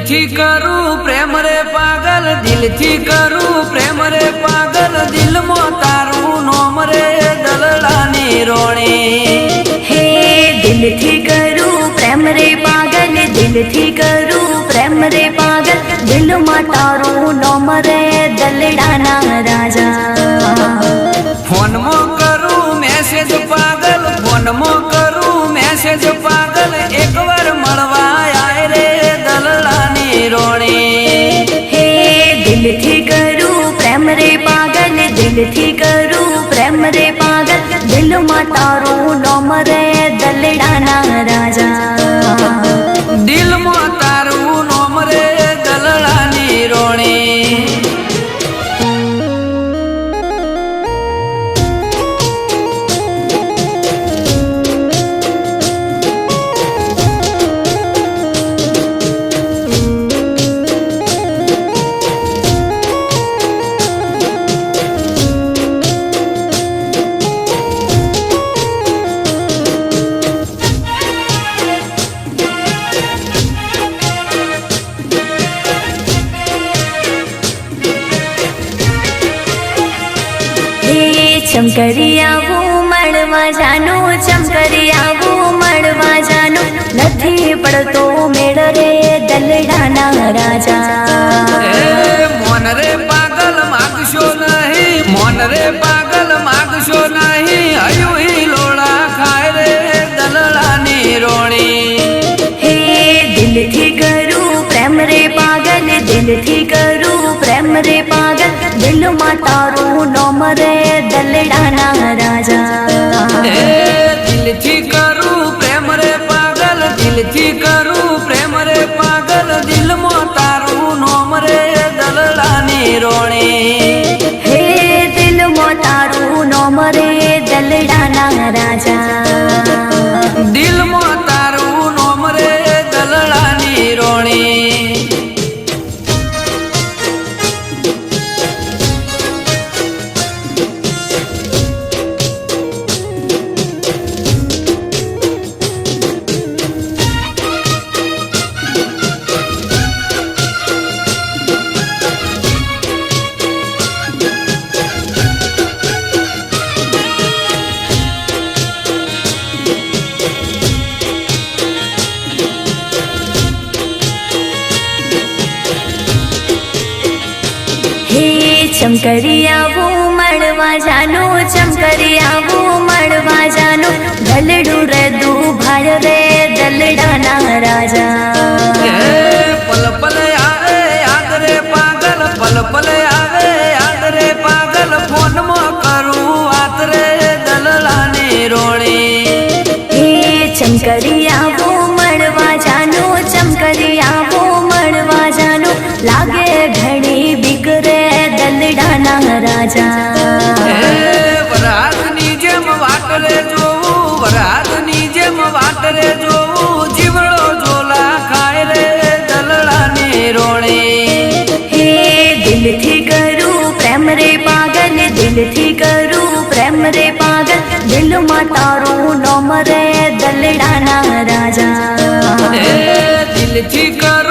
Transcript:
थी करूं प्रेम रे पागल, दिल थी करूं प्रेम रे पागल, दिल मो तारू नोम रे दलड़ानी रोणी। हे दिल थी करूं प्रेम रे पागल, दिल थी करूं प्रेम रे पागल, दिल मा तारू नोम रे दलड़ाना राजा। फोन मो करूं मैसेज पागल, फोन मो करूं मैसेज पागल, एक बार मलवा आए रे दलड़ानी रोणी। हे दिल थी करूं प्रेम रे पागल, दिल थी करूं प्रेम रे पागल, दिल मा तारू नोम रे दलड़ाना राजा। दिल मो तारू नोम रे दलड़ानी रोणी। चमकरिया वो मड़वा जानो, चमकरिया वो मड़वा जानो, नथी पड़तो मेड़ रे दलड़ाना राजा। मोन रे पागल मागशो नहीं, मोन रे पागल मागशो नहीं, अयु ही लोड़ा खाए रे दलड़ानी रोणी। हे दिल थी करूं प्रेम रे पागल, दिल थी करूं प्रेम रे पागल, दिल मा तारू नोम रे दलड़ाना राजा। दिल थी करूं प्रेम रे पागल, दिल थी करूं प्रेम रे पागल, दिल मो तारू नोम रे दलड़ानी रोणी। हे दिल मो तारू नोम रे दलड़ाना राजा। दिल मो तारू नोम रे दलड़ानी रोणी। चमकरिया वो मड़वा जानो, चमकरिया वो मड़वा जानो, दलड़ू रे दू भाड़ रे दलड़ाना राजा। पल पल आवे याद रे पागल, पल पल आवे याद रे पागल, फोन मो करूं आत रे दलड़ानी रोणी। हे चमकरिया वो मड़वा जानो, चमकरिया वो मड़वा जानो, लागे घड़ी बिगरे दलड़ाना राजा। वरात नी जेम वाटरे जोऊ, वरात नी जेम वाटरे जोऊ, जीवड़ो झोला खाए रे दलड़ानी रोणी। हे दिल थी करूं प्रेम रे पागल, दिल थी करूं प्रेम रे पागल, दिल मा तारू नोम रे दलड़ाना राजा। दिल थी करूं